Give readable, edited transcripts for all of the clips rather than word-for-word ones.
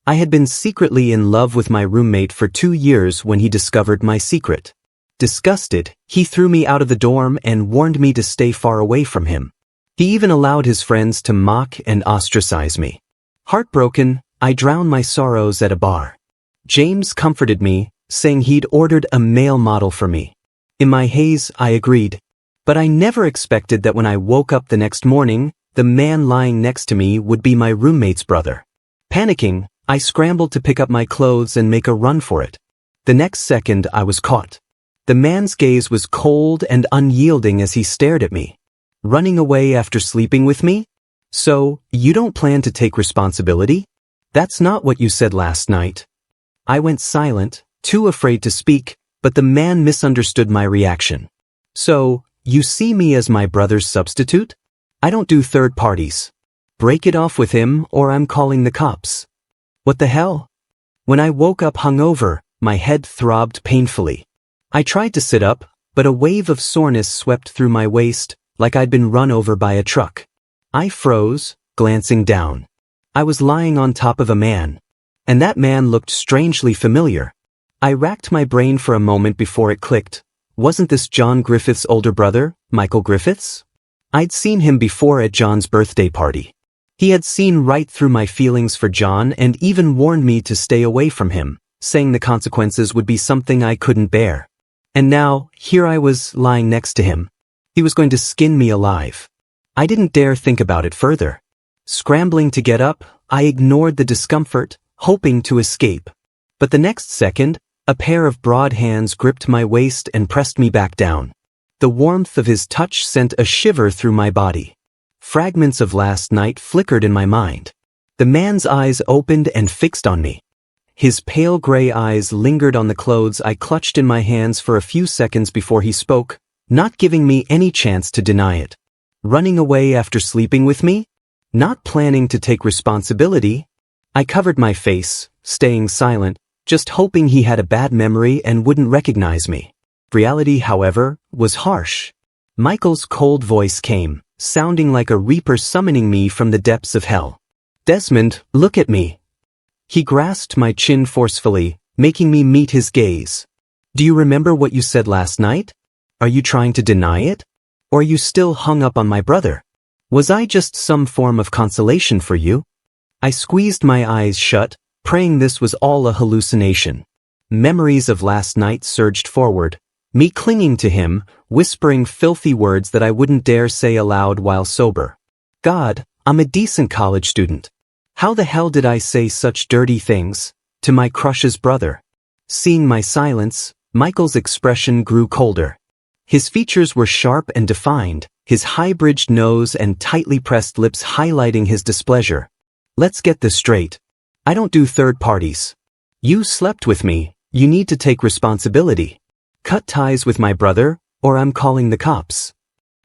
I had been secretly in love with my roommate for 2 years when he discovered my secret. Disgusted, he threw me out of the dorm and warned me to stay far away from him. He even allowed his friends to mock and ostracize me. Heartbroken, I drowned my sorrows at a bar. James comforted me, saying he'd ordered a male model for me. In my haze, I agreed. But I never expected that when I woke up the next morning, the man lying next to me would be my roommate's brother. Panicking, I scrambled to pick up my clothes and make a run for it. The next second, I was caught. The man's gaze was cold and unyielding as he stared at me. Running away after sleeping with me? So, you don't plan to take responsibility? That's not what you said last night. I went silent, too afraid to speak, but the man misunderstood my reaction. So, you see me as my brother's substitute? I don't do third parties. Break it off with him or I'm calling the cops. What the hell? When I woke up hungover, my head throbbed painfully. I tried to sit up, but a wave of soreness swept through my waist, like I'd been run over by a truck. I froze, glancing down. I was lying on top of a man. And that man looked strangely familiar. I racked my brain for a moment before it clicked. Wasn't this John Griffith's older brother, Michael Griffiths? I'd seen him before at John's birthday party. He had seen right through my feelings for John and even warned me to stay away from him, saying the consequences would be something I couldn't bear. And now, here I was lying next to him. He was going to skin me alive. I didn't dare think about it further. Scrambling to get up, I ignored the discomfort, hoping to escape. But the next second, a pair of broad hands gripped my waist and pressed me back down. The warmth of his touch sent a shiver through my body. Fragments of last night flickered in my mind. The man's eyes opened and fixed on me. His pale gray eyes lingered on the clothes I clutched in my hands for a few seconds before he spoke, not giving me any chance to deny it. Running away after sleeping with me? Not planning to take responsibility? I covered my face, staying silent, just hoping he had a bad memory and wouldn't recognize me. Reality, however, was harsh. Michael's cold voice came, sounding like a reaper summoning me from the depths of hell. Desmond, look at me. He grasped my chin forcefully, making me meet his gaze. Do you remember what you said last night? Are you trying to deny it? Or are you still hung up on my brother? Was I just some form of consolation for you? I squeezed my eyes shut, praying this was all a hallucination. Memories of last night surged forward, me clinging to him, whispering filthy words that I wouldn't dare say aloud while sober. God, I'm a decent college student. How the hell did I say such dirty things to my crush's brother? Seeing my silence, Michael's expression grew colder. His features were sharp and defined, his high-bridged nose and tightly pressed lips highlighting his displeasure. Let's get this straight. I don't do third parties. You slept with me, you need to take responsibility. Cut ties with my brother, or I'm calling the cops.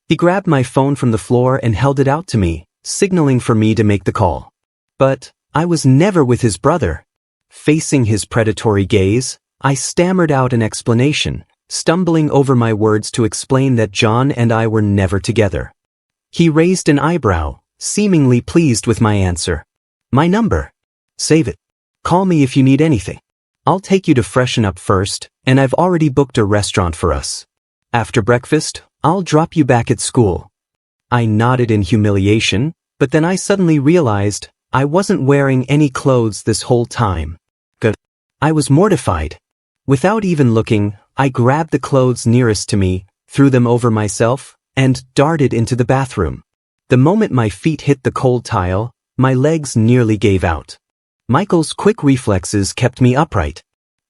He grabbed my phone from the floor and held it out to me, signaling for me to make the call. But I was never with his brother. Facing his predatory gaze, I stammered out an explanation, stumbling over my words to explain that John and I were never together. He raised an eyebrow, seemingly pleased with my answer. My number. Save it. Call me if you need anything. I'll take you to freshen up first, and I've already booked a restaurant for us. After breakfast, I'll drop you back at school. I nodded in humiliation, but then I suddenly realized I wasn't wearing any clothes this whole time. Good. I was mortified. Without even looking, I grabbed the clothes nearest to me, threw them over myself, and darted into the bathroom. The moment my feet hit the cold tile, my legs nearly gave out. Michael's quick reflexes kept me upright.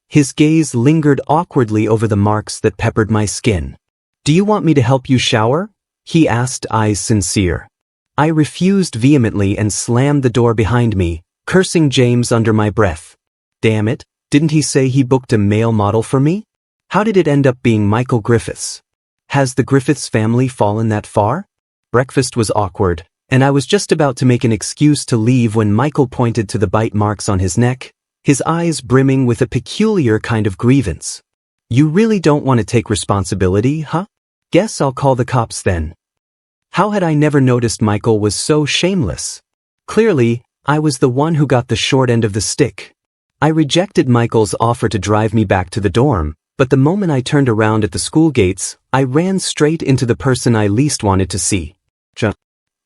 His gaze lingered awkwardly over the marks that peppered my skin. Do you want me to help you shower? He asked, eyes sincere. I refused vehemently and slammed the door behind me, cursing James under my breath. Damn it, didn't he say he booked a male model for me? How did it end up being Michael Griffiths? Has the Griffiths family fallen that far? Breakfast was awkward, and I was just about to make an excuse to leave when Michael pointed to the bite marks on his neck, his eyes brimming with a peculiar kind of grievance. You really don't want to take responsibility, huh? Guess I'll call the cops then. How had I never noticed Michael was so shameless? Clearly, I was the one who got the short end of the stick. I rejected Michael's offer to drive me back to the dorm, but the moment I turned around at the school gates, I ran straight into the person I least wanted to see. John.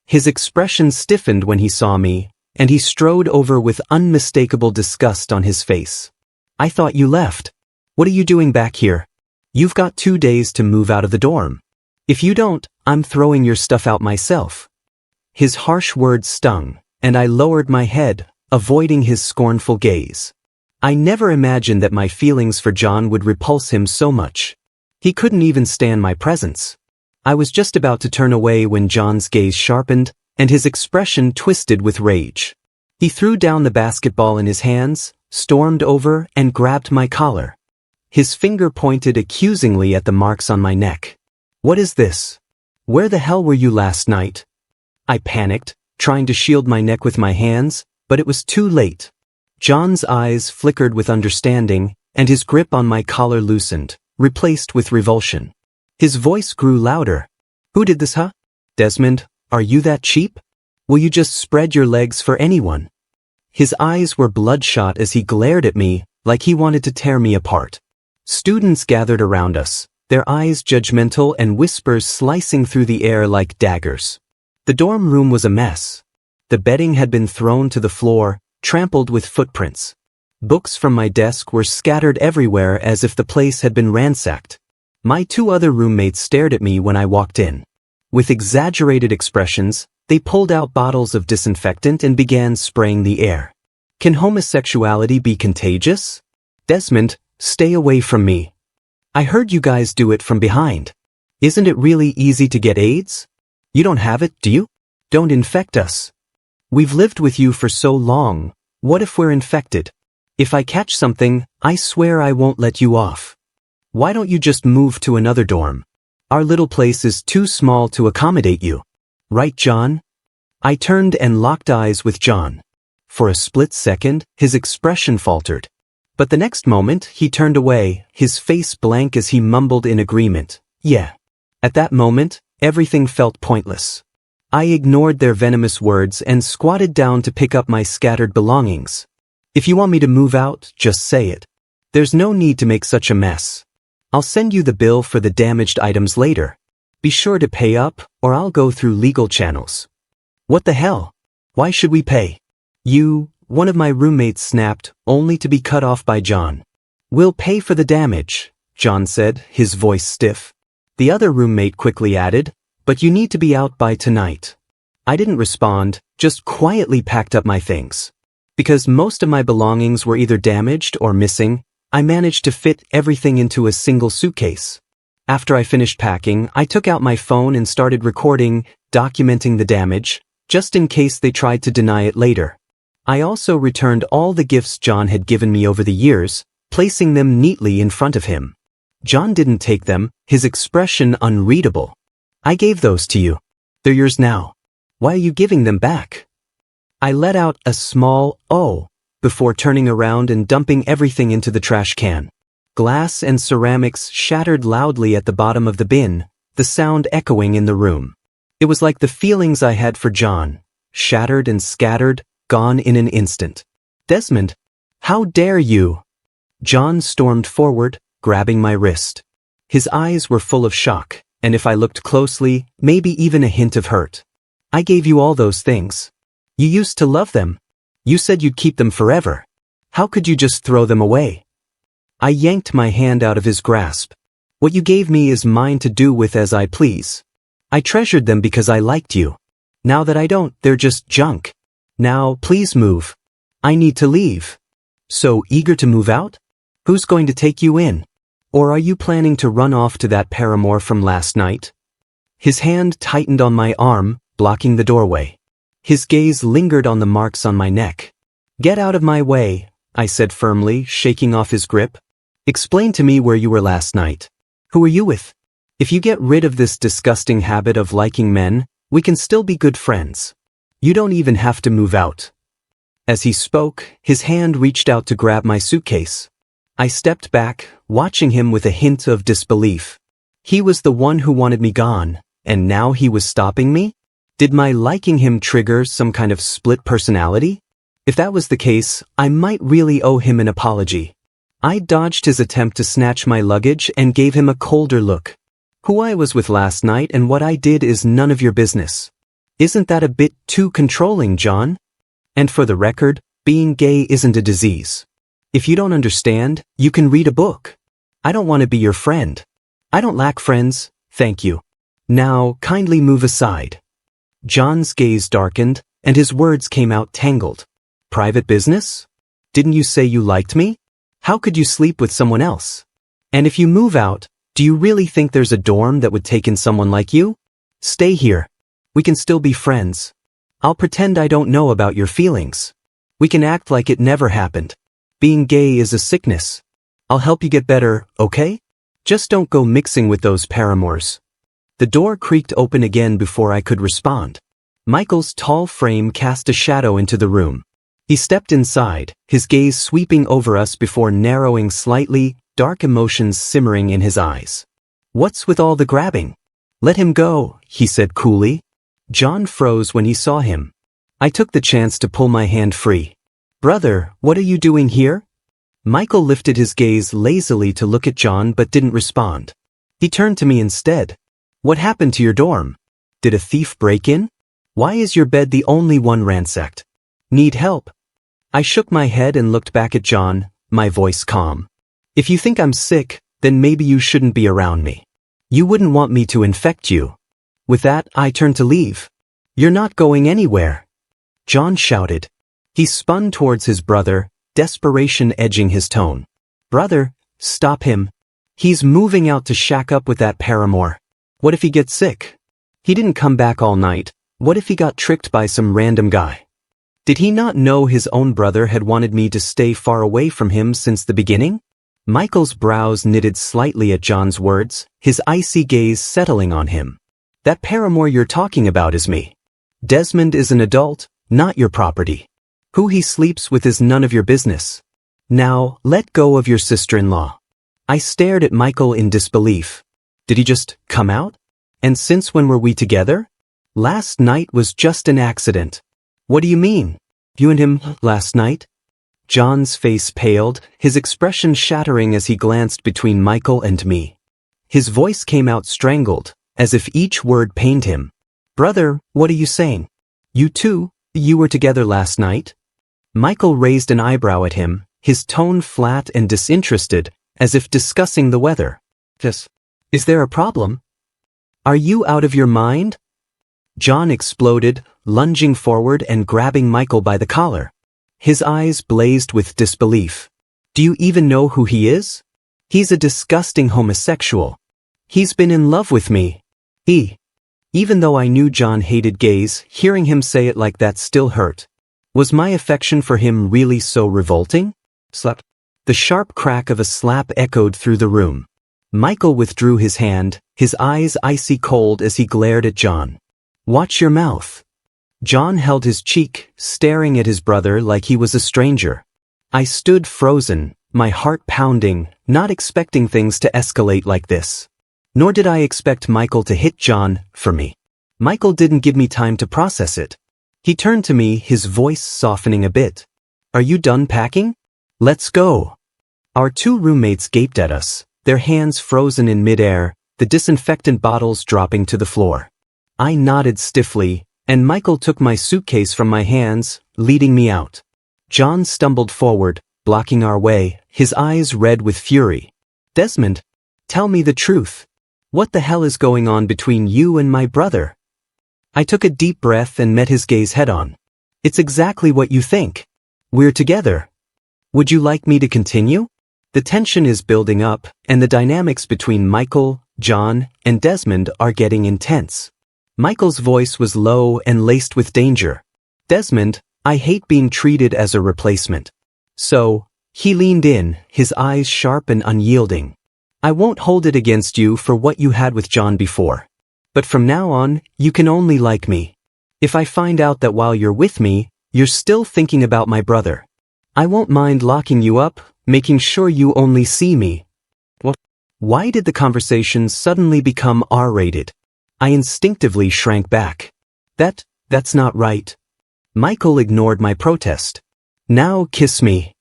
His expression stiffened when he saw me, and he strode over with unmistakable disgust on his face. I thought you left. What are you doing back here? You've got 2 days to move out of the dorm. If you don't, I'm throwing your stuff out myself. His harsh words stung, and I lowered my head, avoiding his scornful gaze. I never imagined that my feelings for John would repulse him so much. He couldn't even stand my presence. I was just about to turn away when John's gaze sharpened, and his expression twisted with rage. He threw down the basketball in his hands, stormed over, and grabbed my collar. His finger pointed accusingly at the marks on my neck. What is this? Where the hell were you last night? I panicked, trying to shield my neck with my hands, but it was too late. John's eyes flickered with understanding, and his grip on my collar loosened, replaced with revulsion. His voice grew louder. Who did this, huh? Desmond, are you that cheap? Will you just spread your legs for anyone? His eyes were bloodshot as he glared at me, like he wanted to tear me apart. Students gathered around us, their eyes judgmental and whispers slicing through the air like daggers. The dorm room was a mess. The bedding had been thrown to the floor, trampled with footprints. Books from my desk were scattered everywhere as if the place had been ransacked. My 2 other roommates stared at me when I walked in. With exaggerated expressions, they pulled out bottles of disinfectant and began spraying the air. Can homosexuality be contagious? Desmond, stay away from me. I heard you guys do it from behind. Isn't it really easy to get AIDS? You don't have it, do you? Don't infect us. We've lived with you for so long. What if we're infected? If I catch something, I swear I won't let you off. Why don't you just move to another dorm? Our little place is too small to accommodate you. Right, John? I turned and locked eyes with John. For a split second, his expression faltered. But the next moment, he turned away, his face blank as he mumbled in agreement. Yeah. At that moment, everything felt pointless. I ignored their venomous words and squatted down to pick up my scattered belongings. If you want me to move out, just say it. There's no need to make such a mess. I'll send you the bill for the damaged items later. Be sure to pay up, or I'll go through legal channels. What the hell? Why should we pay? One of my roommates snapped, only to be cut off by John. We'll pay for the damage, John said, his voice stiff. The other roommate quickly added, but you need to be out by tonight. I didn't respond, just quietly packed up my things. Because most of my belongings were either damaged or missing, I managed to fit everything into a single suitcase. After I finished packing, I took out my phone and started recording, documenting the damage, just in case they tried to deny it later. I also returned all the gifts John had given me over the years, placing them neatly in front of him. John didn't take them, his expression unreadable. I gave those to you. They're yours now. Why are you giving them back? I let out a small "oh" before turning around and dumping everything into the trash can. Glass and ceramics shattered loudly at the bottom of the bin, the sound echoing in the room. It was like the feelings I had for John, shattered and scattered, gone in an instant. Desmond, how dare you? John stormed forward, grabbing my wrist. His eyes were full of shock, and if I looked closely, maybe even a hint of hurt. I gave you all those things. You used to love them. You said you'd keep them forever. How could you just throw them away? I yanked my hand out of his grasp. What you gave me is mine to do with as I please. I treasured them because I liked you. Now that I don't, they're just junk. Now, please move. I need to leave. So eager to move out? Who's going to take you in? Or are you planning to run off to that paramour from last night? His hand tightened on my arm, blocking the doorway. His gaze lingered on the marks on my neck. Get out of my way, I said firmly, shaking off his grip. Explain to me where you were last night. Who were you with? If you get rid of this disgusting habit of liking men, we can still be good friends. You don't even have to move out. As he spoke, his hand reached out to grab my suitcase. I stepped back, watching him with a hint of disbelief. He was the one who wanted me gone, and now he was stopping me? Did my liking him trigger some kind of split personality? If that was the case, I might really owe him an apology. I dodged his attempt to snatch my luggage and gave him a colder look. Who I was with last night and what I did is none of your business. Isn't that a bit too controlling, John? And for the record, being gay isn't a disease. If you don't understand, you can read a book. I don't want to be your friend. I don't lack friends, thank you. Now, kindly move aside. John's gaze darkened, and his words came out tangled. Private business? Didn't you say you liked me? How could you sleep with someone else? And if you move out, do you really think there's a dorm that would take in someone like you? Stay here. We can still be friends. I'll pretend I don't know about your feelings. We can act like it never happened. Being gay is a sickness. I'll help you get better, okay? Just don't go mixing with those paramours. The door creaked open again before I could respond. Michael's tall frame cast a shadow into the room. He stepped inside, his gaze sweeping over us before narrowing slightly, dark emotions simmering in his eyes. What's with all the grabbing? Let him go, he said coolly. John froze when he saw him. I took the chance to pull my hand free. Brother, what are you doing here? Michael lifted his gaze lazily to look at John but didn't respond. He turned to me instead. What happened to your dorm? Did a thief break in? Why is your bed the only one ransacked? Need help? I shook my head and looked back at John, my voice calm. If you think I'm sick, then maybe you shouldn't be around me. You wouldn't want me to infect you. With that, I turned to leave. You're not going anywhere. John shouted. He spun towards his brother, desperation edging his tone. Brother, stop him. He's moving out to shack up with that paramour. What if he gets sick? He didn't come back all night. What if he got tricked by some random guy? Did he not know his own brother had wanted me to stay far away from him since the beginning? Michael's brows knitted slightly at John's words, his icy gaze settling on him. That paramour you're talking about is me. Desmond is an adult, not your property. Who he sleeps with is none of your business. Now, let go of your sister-in-law. I stared at Michael in disbelief. Did he just come out? And since when were we together? Last night was just an accident. What do you mean? You and him last night? John's face paled, his expression shattering as he glanced between Michael and me. His voice came out strangled, as if each word pained him. Brother, what are you saying? You were together last night? Michael raised an eyebrow at him, his tone flat and disinterested, as if discussing the weather. Is there a problem? Are you out of your mind? John exploded, lunging forward and grabbing Michael by the collar. His eyes blazed with disbelief. Do you even know who he is? He's a disgusting homosexual. He's been in love with me. Even though I knew John hated gays, hearing him say it like that still hurt. Was my affection for him really so revolting? Slap. The sharp crack of a slap echoed through the room. Michael withdrew his hand, his eyes icy cold as he glared at John. Watch your mouth. John held his cheek, staring at his brother like he was a stranger. I stood frozen, my heart pounding, not expecting things to escalate like this. Nor did I expect Michael to hit John, for me. Michael didn't give me time to process it. He turned to me, his voice softening a bit. Are you done packing? Let's go. Our two roommates gaped at us, their hands frozen in midair, the disinfectant bottles dropping to the floor. I nodded stiffly, and Michael took my suitcase from my hands, leading me out. John stumbled forward, blocking our way, his eyes red with fury. Desmond, tell me the truth. What the hell is going on between you and my brother? I took a deep breath and met his gaze head-on. It's exactly what you think. We're together. Would you like me to continue? The tension is building up, and the dynamics between Michael, John, and Desmond are getting intense. Michael's voice was low and laced with danger. Desmond, I hate being treated as a replacement. So, he leaned in, his eyes sharp and unyielding. I won't hold it against you for what you had with John before. But from now on, you can only like me. If I find out that while you're with me, you're still thinking about my brother, I won't mind locking you up, making sure you only see me. What? Why did the conversation suddenly become R-rated? I instinctively shrank back. That's not right. Michael ignored my protest. Now kiss me.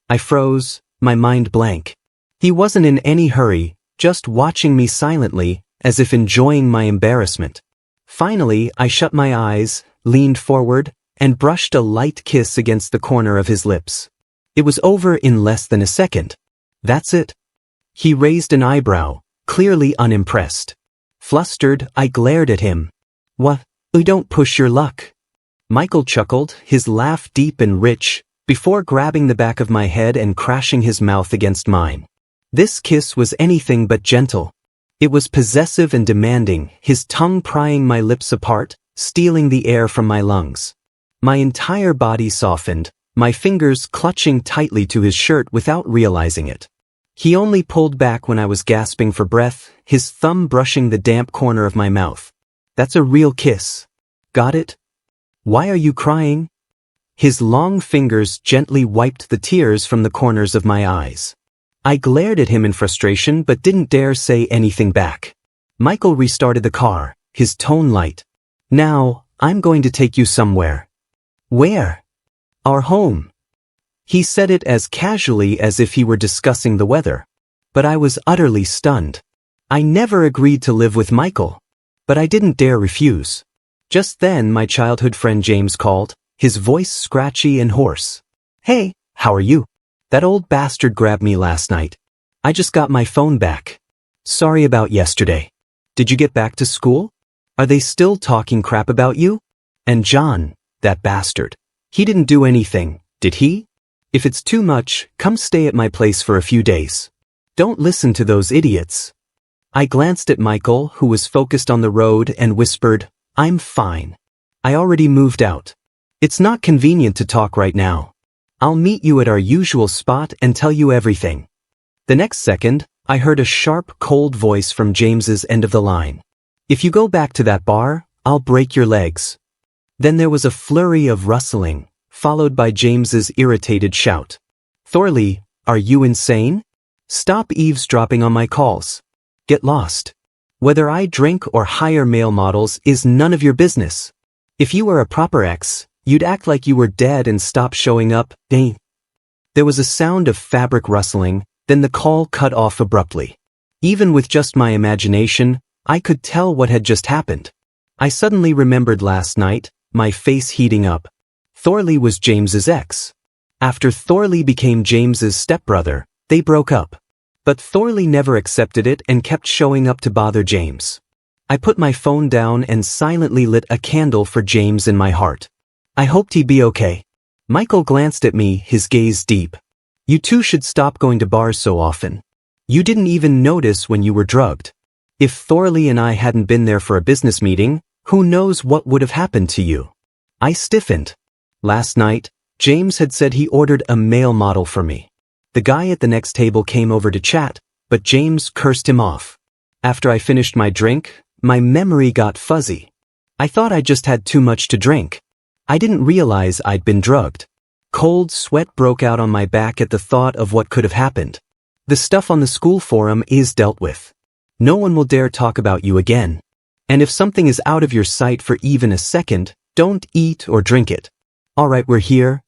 I froze, my mind blank. He wasn't in any hurry, just watching me silently, as if enjoying my embarrassment. Finally, I shut my eyes, leaned forward, and brushed a light kiss against the corner of his lips. It was over in less than a second. That's it. He raised an eyebrow, clearly unimpressed. Flustered, I glared at him. What? Don't push your luck. Michael chuckled, his laugh deep and rich, before grabbing the back of my head and crashing his mouth against mine. This kiss was anything but gentle. It was possessive and demanding, his tongue prying my lips apart, stealing the air from my lungs. My entire body softened, my fingers clutching tightly to his shirt without realizing it. He only pulled back when I was gasping for breath, his thumb brushing the damp corner of my mouth. That's a real kiss. Got it? Why are you crying? His long fingers gently wiped the tears from the corners of my eyes. I glared at him in frustration but didn't dare say anything back. Michael restarted the car, his tone light. Now, I'm going to take you somewhere. Where? Our home. He said it as casually as if he were discussing the weather. But I was utterly stunned. I never agreed to live with Michael. But I didn't dare refuse. Just then my childhood friend James called, his voice scratchy and hoarse. Hey, how are you? That old bastard grabbed me last night. I just got my phone back. Sorry about yesterday. Did you get back to school? Are they still talking crap about you? And John, that bastard. He didn't do anything, did he? If it's too much, come stay at my place for a few days. Don't listen to those idiots. I glanced at Michael, who was focused on the road, and whispered, I'm fine. I already moved out. It's not convenient to talk right now. I'll meet you at our usual spot and tell you everything. The next second, I heard a sharp, cold voice from James's end of the line. If you go back to that bar, I'll break your legs. Then there was a flurry of rustling, followed by James's irritated shout. Thorley, are you insane? Stop eavesdropping on my calls. Get lost. Whether I drink or hire male models is none of your business. If you were a proper ex, you'd act like you were dead and stop showing up, There was a sound of fabric rustling, then the call cut off abruptly. Even with just my imagination, I could tell what had just happened. I suddenly remembered last night, my face heating up. Thorley was James's ex. After Thorley became James's stepbrother, they broke up. But Thorley never accepted it and kept showing up to bother James. I put my phone down and silently lit a candle for James in my heart. I hoped he'd be okay. Michael glanced at me, his gaze deep. You two should stop going to bars so often. You didn't even notice when you were drugged. If Thorley and I hadn't been there for a business meeting, who knows what would have happened to you? I stiffened. Last night, James had said he ordered a male model for me. The guy at the next table came over to chat, but James cursed him off. After I finished my drink, my memory got fuzzy. I thought I just had too much to drink. I didn't realize I'd been drugged. Cold sweat broke out on my back at the thought of what could have happened. The stuff on the school forum is dealt with. No one will dare talk about you again. And if something is out of your sight for even a second, don't eat or drink it. All right, we're here.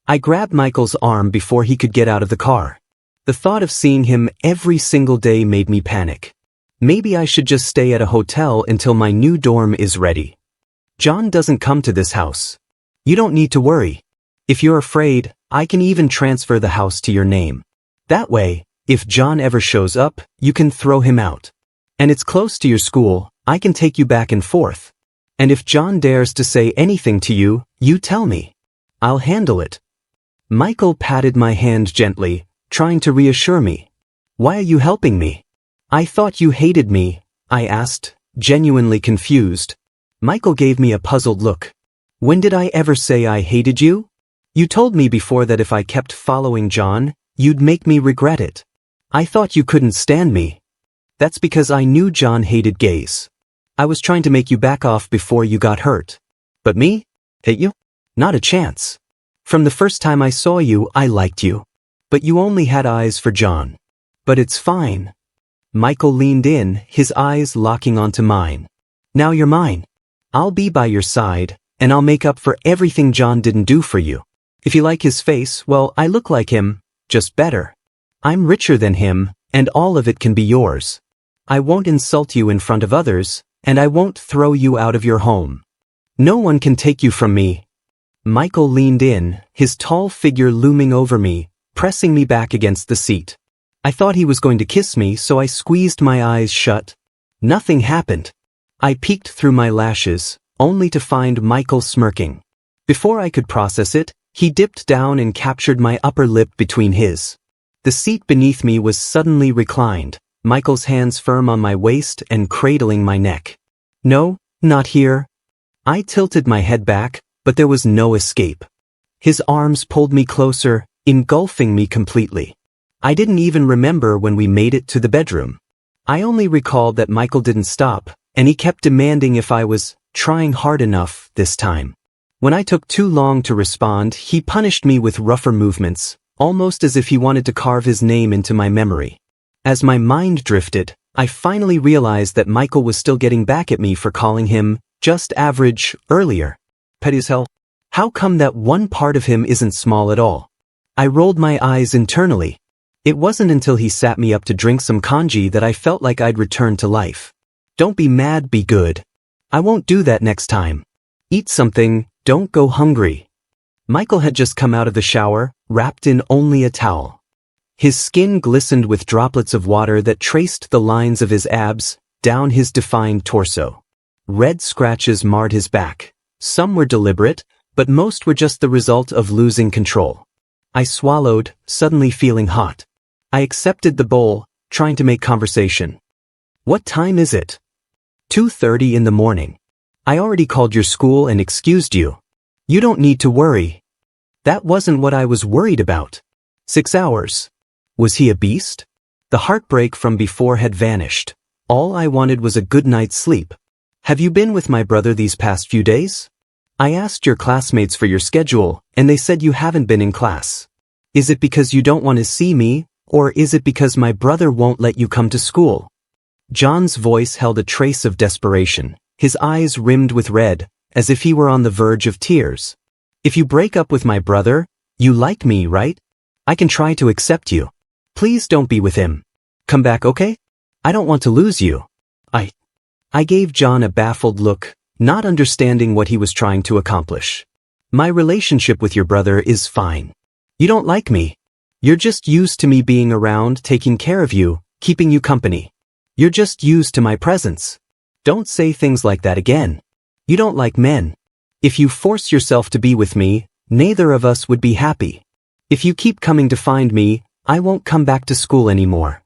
I grabbed Michael's arm before he could get out of the car. The thought of seeing him every single day made me panic. Maybe I should just stay at a hotel until my new dorm is ready. John doesn't come to this house. You don't need to worry. If you're afraid, I can even transfer the house to your name. That way, if John ever shows up, you can throw him out. And it's close to your school, I can take you back and forth. And if John dares to say anything to you, you tell me. I'll handle it. Michael patted my hand gently, trying to reassure me. Why are you helping me? I thought you hated me, I asked, genuinely confused. Michael gave me a puzzled look. When did I ever say I hated you? You told me before that if I kept following John, you'd make me regret it. I thought you couldn't stand me. That's because I knew John hated gays. I was trying to make you back off before you got hurt. But me? Hate you? Not a chance. From the first time I saw you, I liked you. But you only had eyes for John. But it's fine. Michael leaned in, his eyes locking onto mine. Now you're mine. I'll be by your side, and I'll make up for everything John didn't do for you. If you like his face, well, I look like him, just better. I'm richer than him, and all of it can be yours. I won't insult you in front of others, and I won't throw you out of your home. No one can take you from me." Michael leaned in, his tall figure looming over me, pressing me back against the seat. I thought he was going to kiss me, so I squeezed my eyes shut. Nothing happened. I peeked through my lashes, only to find Michael smirking. Before I could process it, he dipped down and captured my upper lip between his. The seat beneath me was suddenly reclined, Michael's hands firm on my waist and cradling my neck. "No, not here." I tilted my head back, but there was no escape. His arms pulled me closer, engulfing me completely. I didn't even remember when we made it to the bedroom. I only recalled that Michael didn't stop, and he kept demanding if I was trying hard enough this time. When I took too long to respond, he punished me with rougher movements, almost as if he wanted to carve his name into my memory. As my mind drifted, I finally realized that Michael was still getting back at me for calling him just average earlier. Petty as hell. How come that one part of him isn't small at all? I rolled my eyes internally. It wasn't until he sat me up to drink some congee that I felt like I'd returned to life. "Don't be mad, be good. I won't do that next time. Eat something, don't go hungry." Michael had just come out of the shower, wrapped in only a towel. His skin glistened with droplets of water that traced the lines of his abs down his defined torso. Red scratches marred his back. Some were deliberate, but most were just the result of losing control. I swallowed, suddenly feeling hot. I accepted the bowl, trying to make conversation. "What time is it?" 2:30 in the morning. "I already called your school and excused you. You don't need to worry." That wasn't what I was worried about. 6 hours. Was he a beast? The heartbreak from before had vanished. All I wanted was a good night's sleep. "Have you been with my brother these past few days? I asked your classmates for your schedule, and they said you haven't been in class. Is it because you don't want to see me, or is it because my brother won't let you come to school?" John's voice held a trace of desperation, his eyes rimmed with red, as if he were on the verge of tears. "If you break up with my brother, you like me, right? I can try to accept you. Please don't be with him. Come back, okay? I don't want to lose you." I gave John a baffled look, not understanding what he was trying to accomplish. "My relationship with your brother is fine. You don't like me. You're just used to me being around, taking care of you, keeping you company. You're just used to my presence. Don't say things like that again. You don't like men. If you force yourself to be with me, neither of us would be happy. If you keep coming to find me, I won't come back to school anymore."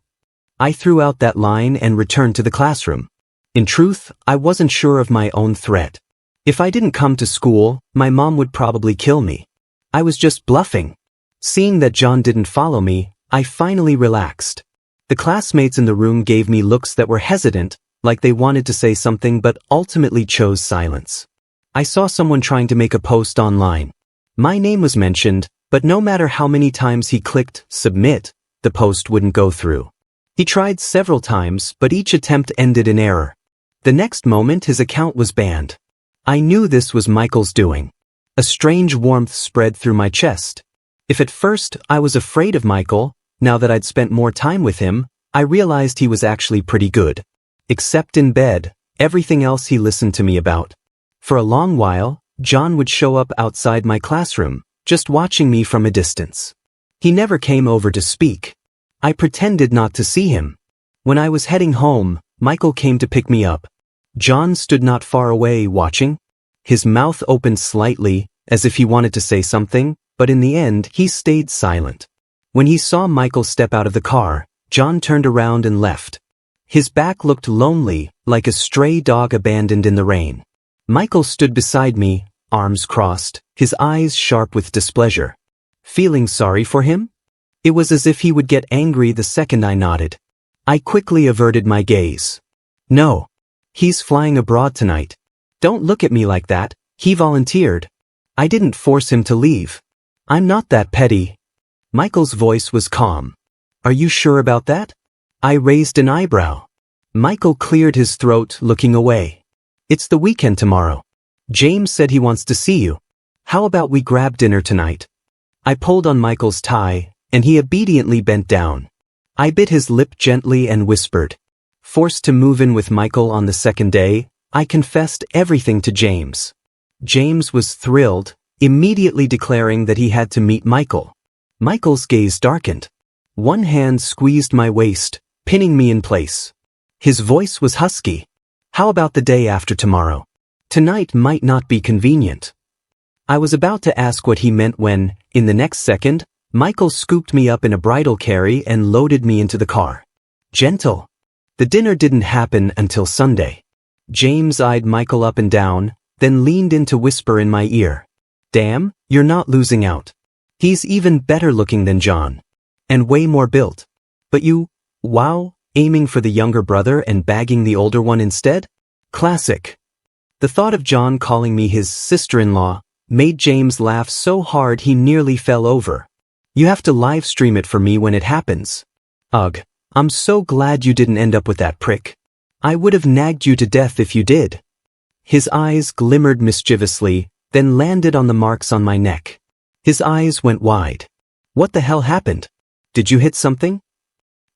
I threw out that line and returned to the classroom. In truth, I wasn't sure of my own threat. If I didn't come to school, my mom would probably kill me. I was just bluffing. Seeing that John didn't follow me, I finally relaxed. The classmates in the room gave me looks that were hesitant, like they wanted to say something but ultimately chose silence. I saw someone trying to make a post online. My name was mentioned, but no matter how many times he clicked submit, the post wouldn't go through. He tried several times, but each attempt ended in error. The next moment his account was banned. I knew this was Michael's doing. A strange warmth spread through my chest. If at first I was afraid of Michael, now that I'd spent more time with him, I realized he was actually pretty good. Except in bed, everything else he listened to me about. For a long while, John would show up outside my classroom, just watching me from a distance. He never came over to speak. I pretended not to see him. When I was heading home, Michael came to pick me up. John stood not far away watching. His mouth opened slightly, as if he wanted to say something, but in the end he stayed silent. When he saw Michael step out of the car, John turned around and left. His back looked lonely, like a stray dog abandoned in the rain. Michael stood beside me, arms crossed, his eyes sharp with displeasure. Feeling sorry for him? It was as if he would get angry the second I nodded. I quickly averted my gaze. "No. He's flying abroad tonight. Don't look at me like that, he volunteered. I didn't force him to leave. I'm not that petty." Michael's voice was calm. "Are you sure about that?" I raised an eyebrow. Michael cleared his throat, looking away. "It's the weekend tomorrow. James said he wants to see you. How about we grab dinner tonight? I pulled on Michael's tie, and he obediently bent down. I bit his lip gently and whispered. Forced to move in with Michael on the second day, I confessed everything to James. James was thrilled, immediately declaring that he had to meet Michael. Michael's gaze darkened. One hand squeezed my waist, pinning me in place. His voice was husky. How about the day after tomorrow? Tonight might not be convenient. I was about to ask what he meant when, in the next second, Michael scooped me up in a bridal carry and loaded me into the car. Gentle. The dinner didn't happen until Sunday. James eyed Michael up and down, then leaned in to whisper in my ear. Damn, you're not losing out. He's even better looking than John. And way more built. But you, wow, aiming for the younger brother and bagging the older one instead? Classic. The thought of John calling me his sister-in-law made James laugh so hard he nearly fell over. You have to live stream it for me when it happens. Ugh, I'm so glad you didn't end up with that prick. I would have nagged you to death if you did. His eyes glimmered mischievously, then landed on the marks on my neck. His eyes went wide. What the hell happened? Did you hit something?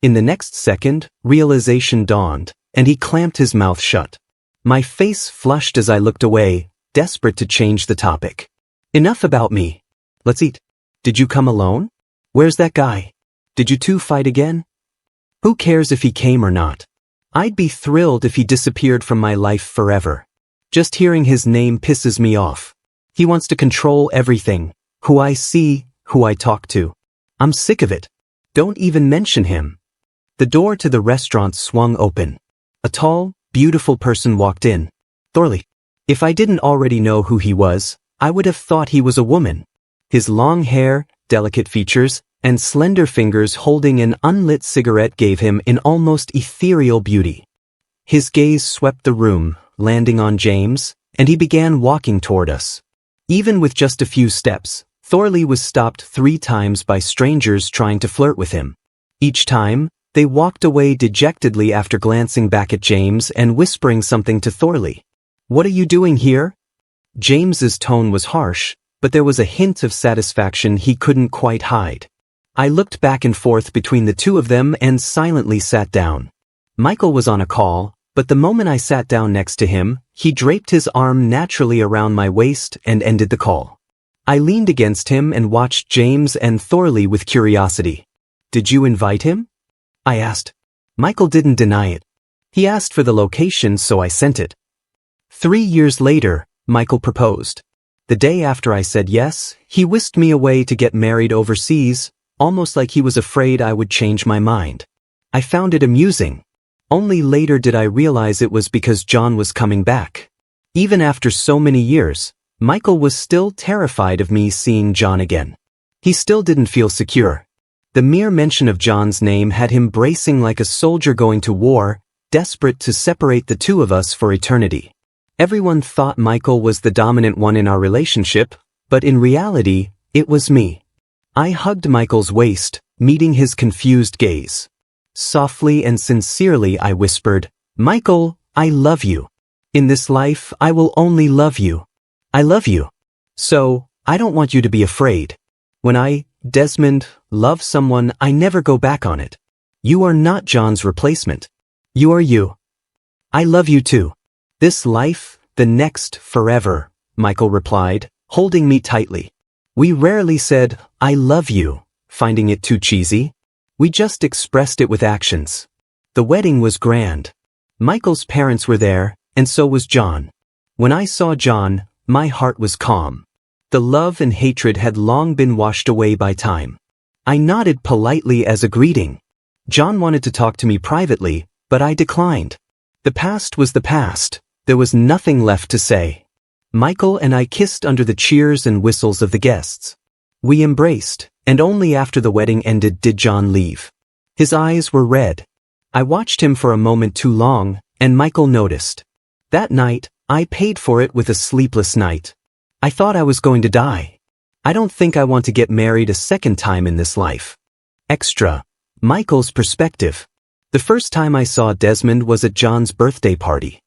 In the next second, realization dawned, and he clamped his mouth shut. My face flushed as I looked away, desperate to change the topic. Enough about me. Let's eat. Did you come alone? Where's that guy? Did you two fight again? Who cares if he came or not? I'd be thrilled if he disappeared from my life forever. Just hearing his name pisses me off. He wants to control everything, who I see, who I talk to. I'm sick of it. Don't even mention him. The door to the restaurant swung open. A tall, beautiful person walked in. Thorley. If I didn't already know who he was, I would have thought he was a woman. His long hair, delicate features, and slender fingers holding an unlit cigarette gave him an almost ethereal beauty. His gaze swept the room, landing on James, and he began walking toward us. Even with just a few steps, Thorley was stopped 3 times by strangers trying to flirt with him. Each time, they walked away dejectedly after glancing back at James and whispering something to Thorley. What are you doing here? James's tone was harsh, but there was a hint of satisfaction he couldn't quite hide. I looked back and forth between the two of them and silently sat down. Michael was on a call, but the moment I sat down next to him, he draped his arm naturally around my waist and ended the call. I leaned against him and watched James and Thorley with curiosity. Did you invite him? I asked. Michael didn't deny it. He asked for the location, so I sent it. 3 years later, Michael proposed. The day after I said yes, he whisked me away to get married overseas, almost like he was afraid I would change my mind. I found it amusing. Only later did I realize it was because John was coming back. Even after so many years, Michael was still terrified of me seeing John again. He still didn't feel secure. The mere mention of John's name had him bracing like a soldier going to war, desperate to separate the two of us for eternity. Everyone thought Michael was the dominant one in our relationship, but in reality, it was me. I hugged Michael's waist, meeting his confused gaze. Softly and sincerely I whispered, Michael, I love you. In this life, I will only love you. I love you. So, I don't want you to be afraid. When I, Desmond, love someone, I never go back on it. You are not John's replacement. You are you. I love you too. This life, the next, forever, Michael replied, holding me tightly. We rarely said, I love you, finding it too cheesy. We just expressed it with actions. The wedding was grand. Michael's parents were there, and so was John. When I saw John, my heart was calm. The love and hatred had long been washed away by time. I nodded politely as a greeting. John wanted to talk to me privately, but I declined. The past was the past. There was nothing left to say. Michael and I kissed under the cheers and whistles of the guests. We embraced, and only after the wedding ended did John leave. His eyes were red. I watched him for a moment too long, and Michael noticed. That night, I paid for it with a sleepless night. I thought I was going to die. I don't think I want to get married a second time in this life. Extra. Michael's perspective. The first time I saw Desmond was at John's birthday party.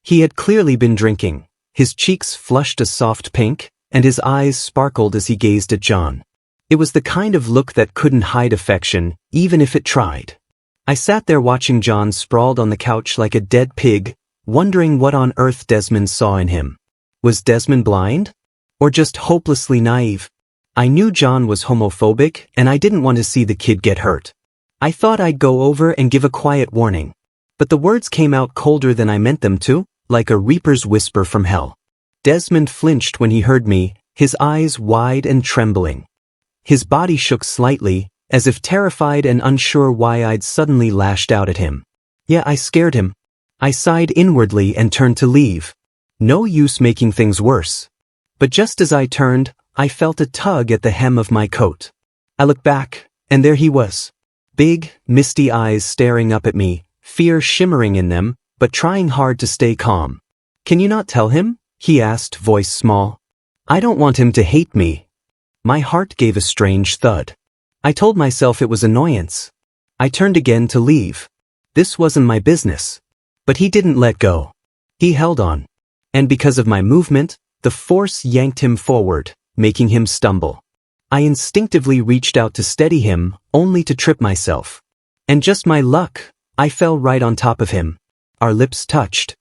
He had clearly been drinking. His cheeks flushed a soft pink, and his eyes sparkled as he gazed at John. It was the kind of look that couldn't hide affection, even if it tried. I sat there watching John sprawled on the couch like a dead pig, wondering what on earth Desmond saw in him. Was Desmond blind? Or just hopelessly naive? I knew John was homophobic, and I didn't want to see the kid get hurt. I thought I'd go over and give a quiet warning. But the words came out colder than I meant them to, like a reaper's whisper from hell. Desmond flinched when he heard me, his eyes wide and trembling. His body shook slightly, as if terrified and unsure why I'd suddenly lashed out at him. Yeah, I scared him. I sighed inwardly and turned to leave. No use making things worse. But just as I turned, I felt a tug at the hem of my coat. I looked back, and there he was. Big, misty eyes staring up at me, fear shimmering in them, but trying hard to stay calm. "Can you not tell him?" he asked, voice small. "I don't want him to hate me." My heart gave a strange thud. I told myself it was annoyance. I turned again to leave. This wasn't my business. But he didn't let go. He held on. And because of my movement, the force yanked him forward, making him stumble. I instinctively reached out to steady him, only to trip myself. And just my luck, I fell right on top of him. Our lips touched.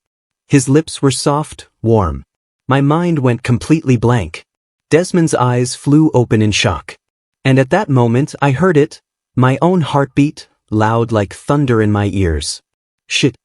His lips were soft, warm. My mind went completely blank. Desmond's eyes flew open in shock. And at that moment I heard it, my own heartbeat, loud like thunder in my ears. Shit.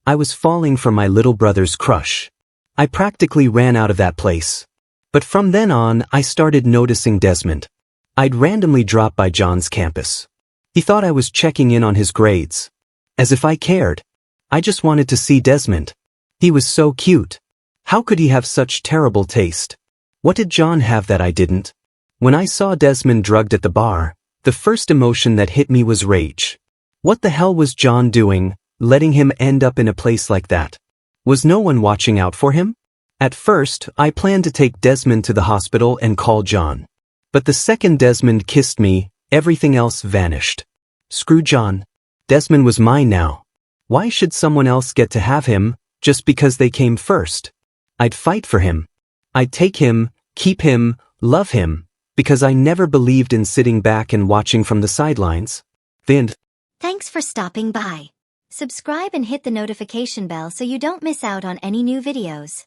I was falling for my little brother's crush. I practically ran out of that place. But from then on, I started noticing Desmond. I'd randomly drop by John's campus. He thought I was checking in on his grades. As if I cared. I just wanted to see Desmond. He was so cute. How could he have such terrible taste? What did John have that I didn't? When I saw Desmond drugged at the bar, the first emotion that hit me was rage. What the hell was John doing, letting him end up in a place like that? Was no one watching out for him? At first, I planned to take Desmond to the hospital and call John. But the second Desmond kissed me, everything else vanished. Screw John. Desmond was mine now. Why should someone else get to have him, just because they came first? I'd fight for him. I'd take him, keep him, love him, because I never believed in sitting back and watching from the sidelines. The end. Thanks for stopping by. Subscribe and hit the notification bell so you don't miss out on any new videos.